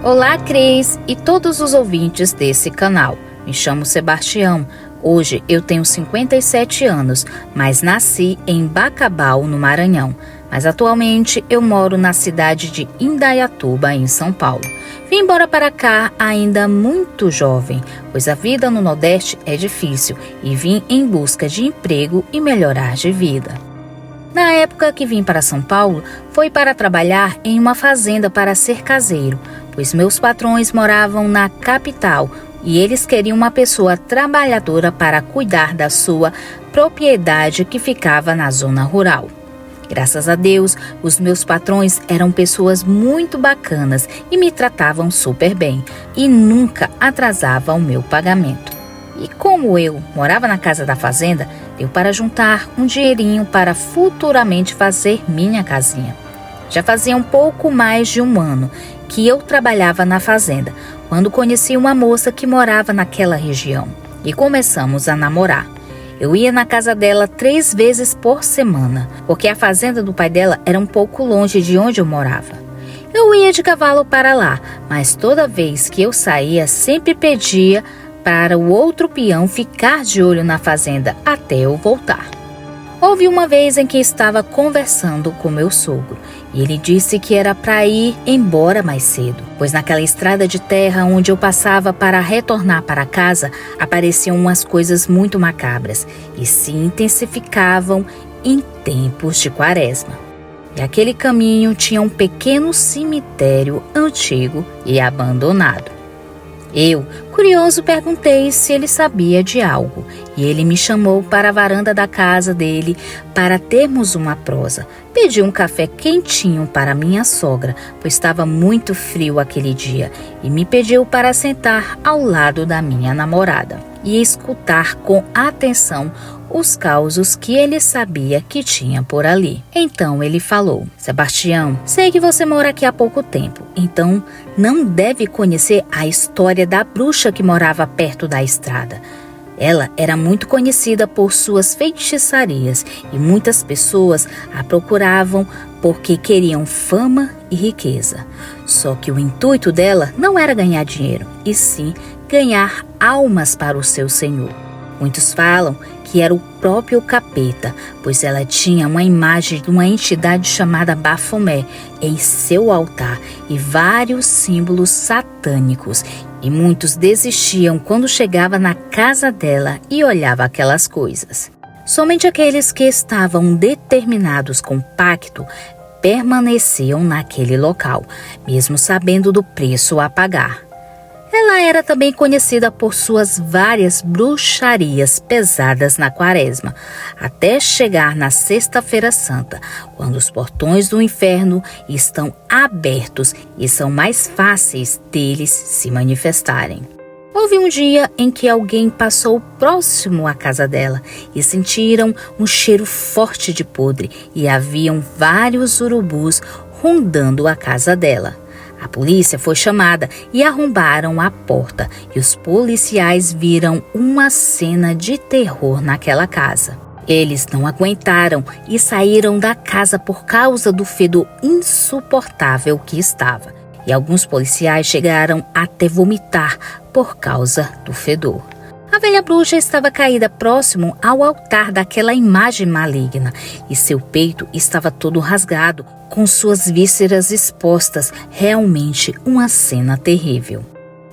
Olá, Cris e todos os ouvintes desse canal. Me chamo Sebastião. Hoje eu tenho 57 anos, mas nasci em Bacabal, no Maranhão. Mas atualmente eu moro na cidade de Indaiatuba, em São Paulo. Vim embora para cá ainda muito jovem, pois a vida no Nordeste é difícil e vim em busca de emprego e melhorar de vida. Na época que vim para São Paulo, foi para trabalhar em uma fazenda para ser caseiro, pois meus patrões moravam na capital e eles queriam uma pessoa trabalhadora para cuidar da sua propriedade que ficava na zona rural. Graças a Deus, os meus patrões eram pessoas muito bacanas e me tratavam super bem e nunca atrasavam o meu pagamento. E como eu morava na casa da fazenda, deu para juntar um dinheirinho para futuramente fazer minha casinha. Já fazia um pouco mais de um ano que eu trabalhava na fazenda, quando conheci uma moça que morava naquela região e começamos a namorar. Eu ia na casa dela 3 vezes por semana, porque a fazenda do pai dela era um pouco longe de onde eu morava. Eu ia de cavalo para lá, mas toda vez que eu saía, sempre pedia para o outro peão ficar de olho na fazenda até eu voltar. Houve uma vez em que estava conversando com meu sogro e ele disse que era para ir embora mais cedo, pois naquela estrada de terra onde eu passava para retornar para casa apareciam umas coisas muito macabras e se intensificavam em tempos de quaresma. E aquele caminho tinha um pequeno cemitério antigo e abandonado. Eu, curioso, perguntei se ele sabia de algo e ele me chamou para a varanda da casa dele para termos uma prosa. Pedi um café quentinho para minha sogra, pois estava muito frio aquele dia, e me pediu para sentar ao lado da minha namorada e escutar com atenção os causos que ele sabia que tinha por ali. Então ele falou: Sebastião, sei que você mora aqui há pouco tempo, então não deve conhecer a história da bruxa que morava perto da estrada. Ela era muito conhecida por suas feitiçarias e muitas pessoas a procuravam porque queriam fama e riqueza. Só que o intuito dela não era ganhar dinheiro, e sim ganhar almas para o seu senhor. Muitos falam que era o próprio capeta, pois ela tinha uma imagem de uma entidade chamada Bafomé em seu altar e vários símbolos satânicos. E muitos desistiam quando chegava na casa dela e olhava aquelas coisas. Somente aqueles que estavam determinados com pacto permaneciam naquele local, mesmo sabendo do preço a pagar. Ela era também conhecida por suas várias bruxarias pesadas na quaresma, até chegar na Sexta-feira Santa, quando os portões do inferno estão abertos e são mais fáceis deles se manifestarem. Houve um dia em que alguém passou próximo à casa dela e sentiram um cheiro forte de podre e haviam vários urubus rondando a casa dela. A polícia foi chamada e arrombaram a porta e os policiais viram uma cena de terror naquela casa. Eles não aguentaram e saíram da casa por causa do fedor insuportável que estava. E alguns policiais chegaram até vomitar por causa do fedor. A velha bruxa estava caída próximo ao altar daquela imagem maligna e seu peito estava todo rasgado, com suas vísceras expostas, realmente uma cena terrível.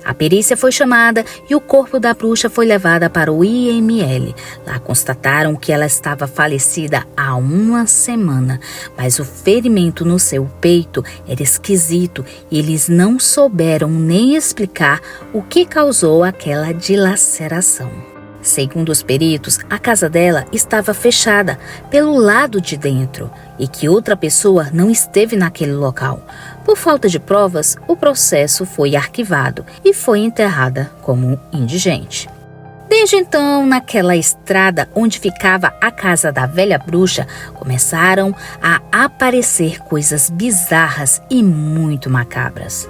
A perícia foi chamada e o corpo da bruxa foi levado para o IML. Lá constataram que ela estava falecida há 1 semana, mas o ferimento no seu peito era esquisito e eles não souberam nem explicar o que causou aquela dilaceração. Segundo os peritos, a casa dela estava fechada pelo lado de dentro e que outra pessoa não esteve naquele local. Por falta de provas, o processo foi arquivado e foi enterrada como indigente. Desde então, naquela estrada onde ficava a casa da velha bruxa, começaram a aparecer coisas bizarras e muito macabras.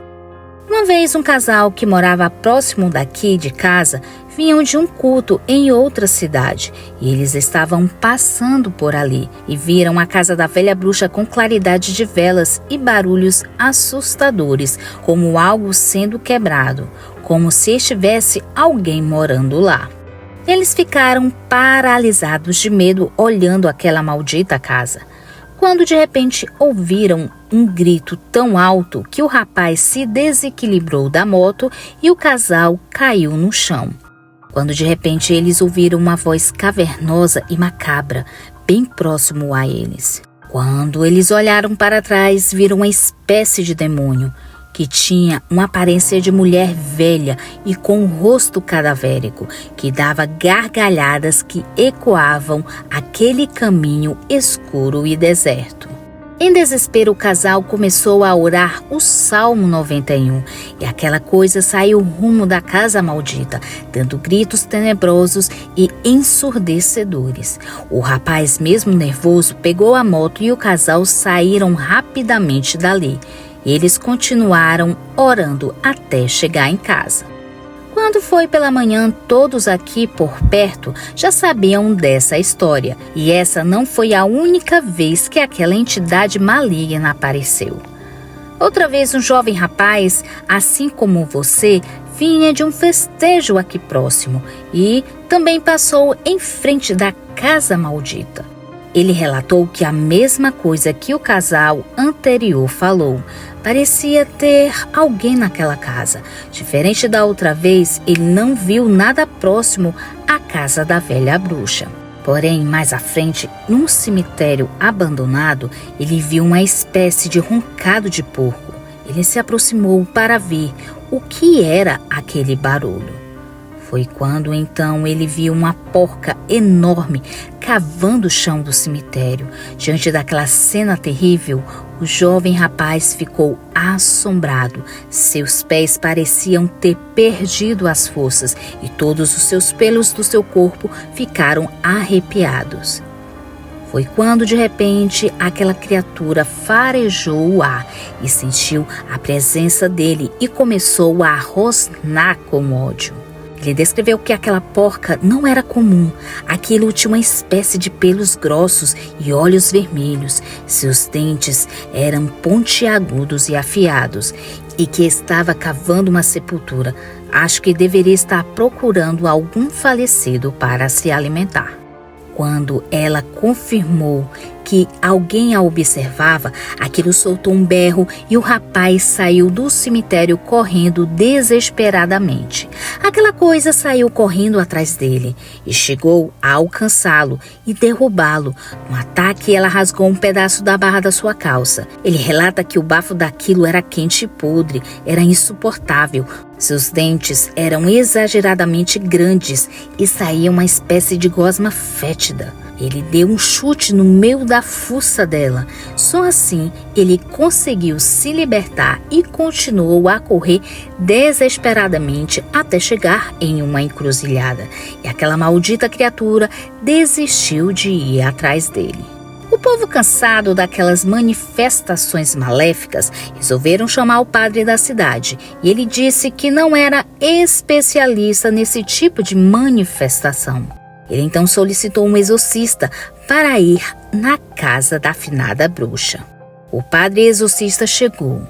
Uma vez um casal que morava próximo daqui de casa vinham de um culto em outra cidade e eles estavam passando por ali e viram a casa da velha bruxa com claridade de velas e barulhos assustadores, como algo sendo quebrado, como se estivesse alguém morando lá. Eles ficaram paralisados de medo olhando aquela maldita casa, quando de repente ouviram um grito tão alto que o rapaz se desequilibrou da moto e o casal caiu no chão. Quando de repente eles ouviram uma voz cavernosa e macabra, bem próximo a eles. Quando eles olharam para trás, viram uma espécie de demônio que tinha uma aparência de mulher velha e com um rosto cadavérico, que dava gargalhadas que ecoavam aquele caminho escuro e deserto. Em desespero, o casal começou a orar o Salmo 91 e aquela coisa saiu rumo da casa maldita, dando gritos tenebrosos e ensurdecedores. O rapaz, mesmo nervoso, pegou a moto e o casal saíram rapidamente dali. Eles continuaram orando até chegar em casa. Quando foi pela manhã, todos aqui por perto já sabiam dessa história. E essa não foi a única vez que aquela entidade maligna apareceu. Outra vez um jovem rapaz, assim como você, vinha de um festejo aqui próximo e também passou em frente da casa maldita. Ele relatou que a mesma coisa que o casal anterior falou. Parecia ter alguém naquela casa. Diferente da outra vez, ele não viu nada próximo à casa da velha bruxa. Porém, mais à frente, num cemitério abandonado, ele viu uma espécie de roncado de porco. Ele se aproximou para ver o que era aquele barulho. Foi quando então ele viu uma porca enorme cavando o chão do cemitério. Diante daquela cena terrível, o jovem rapaz ficou assombrado. Seus pés pareciam ter perdido as forças e todos os seus pelos do seu corpo ficaram arrepiados. Foi quando, de repente, aquela criatura farejou o ar e sentiu a presença dele e começou a rosnar com ódio. Ele descreveu que aquela porca não era comum. Aquilo tinha uma espécie de pelos grossos e olhos vermelhos. Seus dentes eram pontiagudos e afiados e que estava cavando uma sepultura. Acho que deveria estar procurando algum falecido para se alimentar. Quando ela confirmou que alguém a observava, aquilo soltou um berro e o rapaz saiu do cemitério correndo desesperadamente. Aquela coisa saiu correndo atrás dele e chegou a alcançá-lo e derrubá-lo. No ataque, ela rasgou um pedaço da barra da sua calça. Ele relata que o bafo daquilo era quente e podre, era insuportável. Seus dentes eram exageradamente grandes e saía uma espécie de gosma fétida. Ele deu um chute no meio da fuça dela. Só assim ele conseguiu se libertar e continuou a correr desesperadamente até chegar em uma encruzilhada. E aquela maldita criatura desistiu de ir atrás dele. O povo, cansado daquelas manifestações maléficas, resolveram chamar o padre da cidade. E ele disse que não era especialista nesse tipo de manifestação. Ele então solicitou um exorcista para ir na casa da afinada bruxa. O padre exorcista chegou.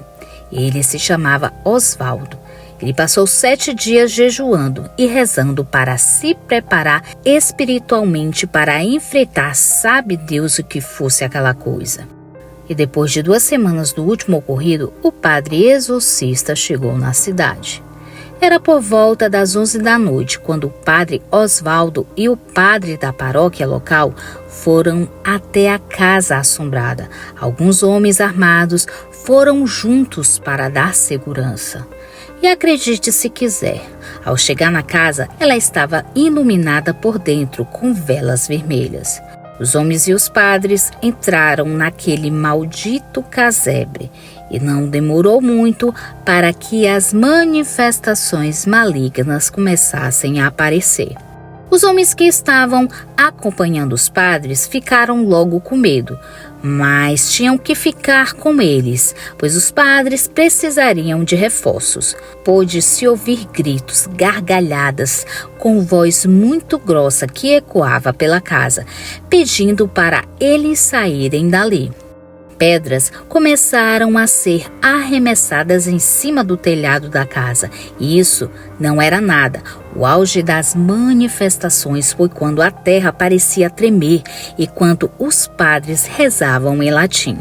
Ele se chamava Osvaldo. Ele passou 7 dias jejuando e rezando para se preparar espiritualmente para enfrentar, sabe Deus o que fosse aquela coisa. E depois de 2 semanas do último ocorrido, o padre exorcista chegou na cidade. Era por volta das 11 da noite, quando o padre Osvaldo e o padre da paróquia local foram até a casa assombrada. Alguns homens armados foram juntos para dar segurança. E acredite se quiser, ao chegar na casa, ela estava iluminada por dentro com velas vermelhas. Os homens e os padres entraram naquele maldito casebre e não demorou muito para que as manifestações malignas começassem a aparecer. Os homens que estavam acompanhando os padres ficaram logo com medo, mas tinham que ficar com eles, pois os padres precisariam de reforços. Pôde-se ouvir gritos, gargalhadas, com voz muito grossa que ecoava pela casa, pedindo para eles saírem dali. Pedras começaram a ser arremessadas em cima do telhado da casa. E isso não era nada. O auge das manifestações foi quando a terra parecia tremer e quando os padres rezavam em latim.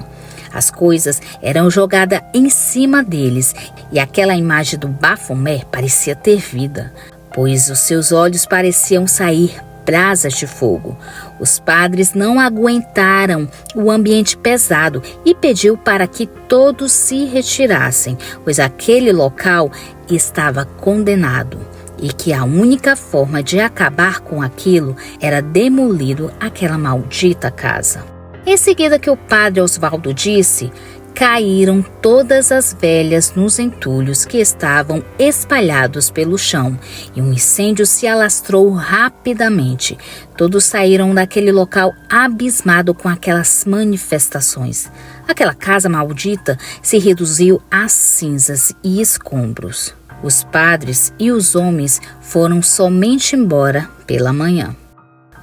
As coisas eram jogadas em cima deles e aquela imagem do Bafomé parecia ter vida, pois os seus olhos pareciam sair brasas de fogo. Os padres não aguentaram o ambiente pesado e pediu para que todos se retirassem, pois aquele local estava condenado e que a única forma de acabar com aquilo era demolir aquela maldita casa. Em seguida que o padre Osvaldo disse, caíram todas as velhas nos entulhos que estavam espalhados pelo chão e um incêndio se alastrou rapidamente. Todos saíram daquele local abismado com aquelas manifestações. Aquela casa maldita se reduziu a cinzas e escombros. Os padres e os homens foram somente embora pela manhã.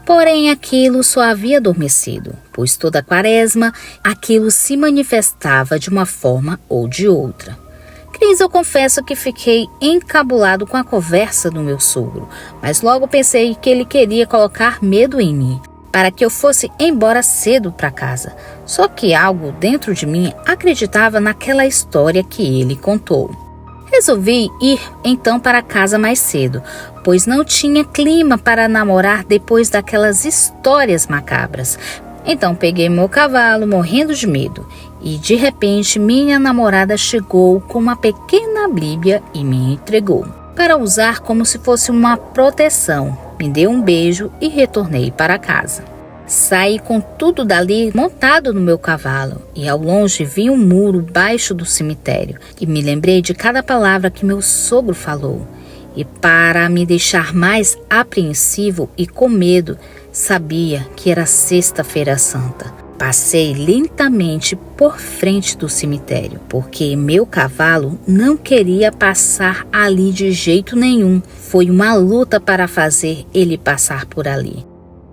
Porém, aquilo só havia adormecido, pois toda a quaresma aquilo se manifestava de uma forma ou de outra. Cris, eu confesso que fiquei encabulado com a conversa do meu sogro, mas logo pensei que ele queria colocar medo em mim, para que eu fosse embora cedo para casa. Só que algo dentro de mim acreditava naquela história que ele contou. Resolvi ir então para casa mais cedo, pois não tinha clima para namorar depois daquelas histórias macabras. Então peguei meu cavalo morrendo de medo e de repente minha namorada chegou com uma pequena Bíblia e me entregou para usar como se fosse uma proteção. Me deu um beijo e retornei para casa. Saí com tudo dali montado no meu cavalo e ao longe vi um muro baixo do cemitério e me lembrei de cada palavra que meu sogro falou. E para me deixar mais apreensivo e com medo, sabia que era Sexta-feira Santa. Passei lentamente por frente do cemitério, porque meu cavalo não queria passar ali de jeito nenhum. Foi uma luta para fazer ele passar por ali.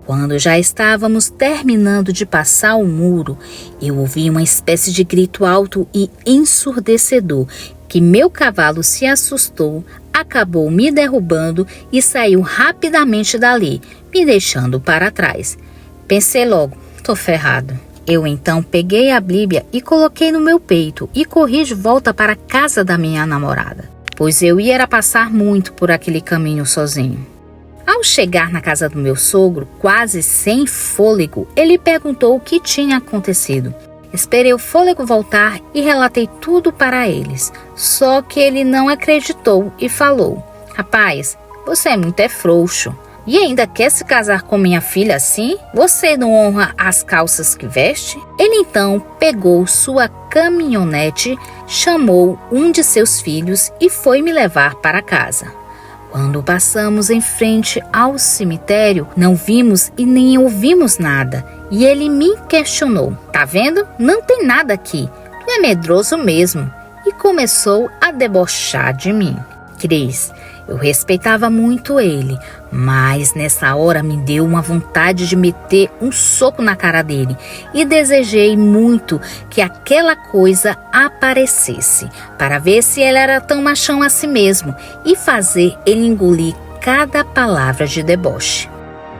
Quando já estávamos terminando de passar o muro, eu ouvi uma espécie de grito alto e ensurdecedor, que meu cavalo se assustou, acabou me derrubando e saiu rapidamente dali, me deixando para trás. Pensei logo, tô ferrado. Eu então peguei a Bíblia e coloquei no meu peito e corri de volta para a casa da minha namorada, pois eu ia passar muito por aquele caminho sozinho. Ao chegar na casa do meu sogro, quase sem fôlego, ele perguntou o que tinha acontecido. Esperei o fôlego voltar e relatei tudo para eles. Só que ele não acreditou e falou: "Rapaz, você é muito frouxo. E ainda quer se casar com minha filha assim? Você não honra as calças que veste?" Ele então pegou sua caminhonete, chamou um de seus filhos e foi me levar para casa. Quando passamos em frente ao cemitério, não vimos e nem ouvimos nada. E ele me questionou: "Tá vendo? Não tem nada aqui. Tu é medroso mesmo." E começou a debochar de mim. Cris, eu respeitava muito ele, mas nessa hora me deu uma vontade de meter um soco na cara dele e desejei muito que aquela coisa aparecesse para ver se ele era tão machão assim mesmo e fazer ele engolir cada palavra de deboche.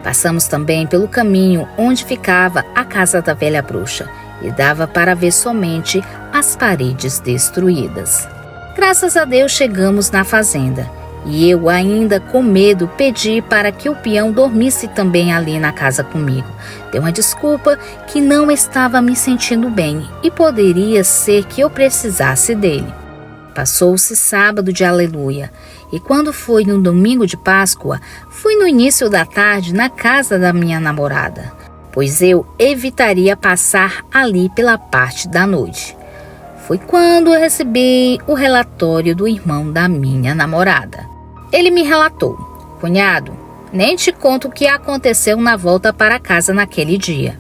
Passamos também pelo caminho onde ficava a casa da velha bruxa e dava para ver somente as paredes destruídas. Graças a Deus chegamos na fazenda. E eu, ainda com medo, pedi para que o peão dormisse também ali na casa comigo. Dei uma desculpa que não estava me sentindo bem e poderia ser que eu precisasse dele. Passou-se sábado de aleluia e quando foi no domingo de Páscoa, fui no início da tarde na casa da minha namorada, pois eu evitaria passar ali pela parte da noite. Foi quando eu recebi o relatório do irmão da minha namorada. Ele me relatou: "Cunhado, Nem te conto o que aconteceu na volta para casa naquele dia.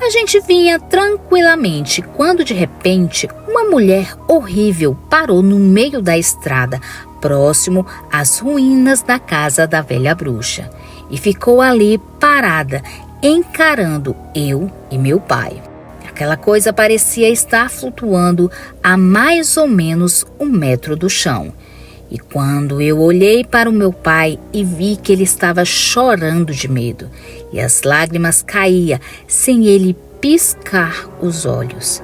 A gente vinha tranquilamente quando de repente uma mulher horrível parou no meio da estrada, próximo às ruínas da casa da velha bruxa, e ficou ali parada, encarando eu e meu pai. Aquela coisa parecia estar flutuando a mais ou menos 1 metro do chão. E quando eu olhei para o meu pai e vi que ele estava chorando de medo, e as lágrimas caíam sem ele piscar os olhos.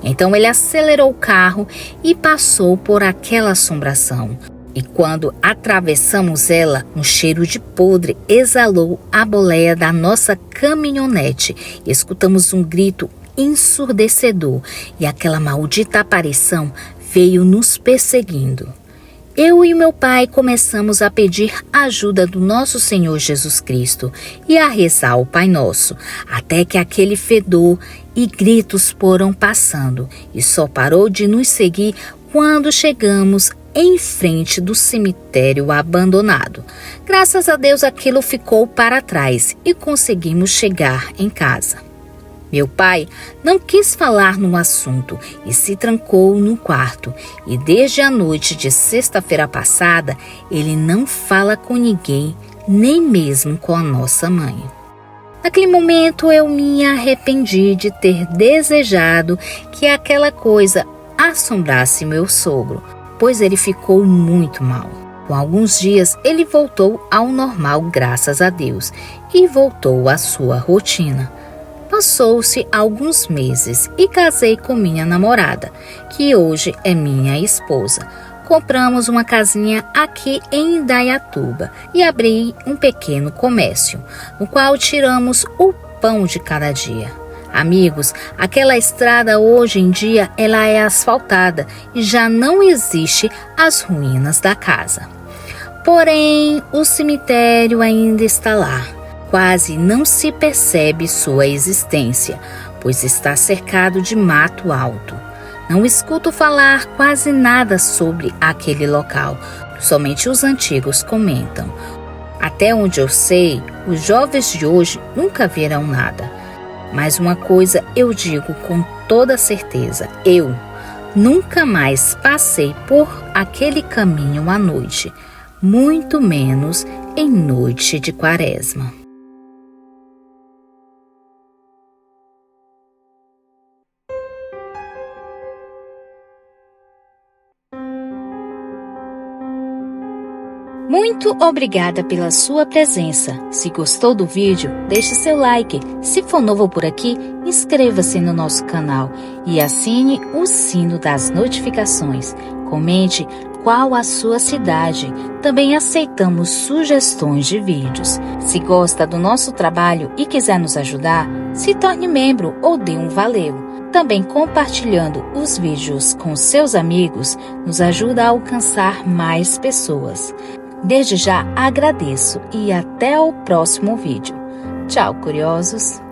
Então ele acelerou o carro e passou por aquela assombração. E quando atravessamos ela, um cheiro de podre exalou a boleia da nossa caminhonete. E escutamos um grito ensurdecedor e aquela maldita aparição veio nos perseguindo. Eu e meu pai começamos a pedir ajuda do nosso Senhor Jesus Cristo e a rezar o Pai Nosso, até que aquele fedor e gritos foram passando e só parou de nos seguir quando chegamos em frente do cemitério abandonado. Graças a Deus aquilo ficou para trás e conseguimos chegar em casa. Meu pai não quis falar no assunto e se trancou no quarto. E desde a noite de sexta-feira passada, ele não fala com ninguém, nem mesmo com a nossa mãe. Naquele momento eu me arrependi de ter desejado que aquela coisa assombrasse meu sogro, pois ele ficou muito mal. Com alguns dias ele voltou ao normal, graças a Deus, e voltou à sua rotina. Passou-se alguns meses e casei com minha namorada, que hoje é minha esposa. Compramos uma casinha aqui em Indaiatuba e abri um pequeno comércio, no qual tiramos o pão de cada dia. Amigos, aquela estrada hoje em dia ela é asfaltada e já não existe as ruínas da casa. Porém, o cemitério ainda está lá. Quase não se percebe sua existência, pois está cercado de mato alto. Não escuto falar quase nada sobre aquele local, somente os antigos comentam. Até onde eu sei, os jovens de hoje nunca verão nada. Mas uma coisa eu digo com toda certeza, eu nunca mais passei por aquele caminho à noite, muito menos em noite de quaresma. Muito obrigada pela sua presença. Se gostou do vídeo, deixe seu like. Se for novo por aqui, inscreva-se no nosso canal e assine o sino das notificações. Comente qual a sua cidade. Também aceitamos sugestões de vídeos. Se gosta do nosso trabalho e quiser nos ajudar, se torne membro ou dê um valeu. Também compartilhando os vídeos com seus amigos nos ajuda a alcançar mais pessoas. Desde já agradeço e até o próximo vídeo. Tchau, curiosos!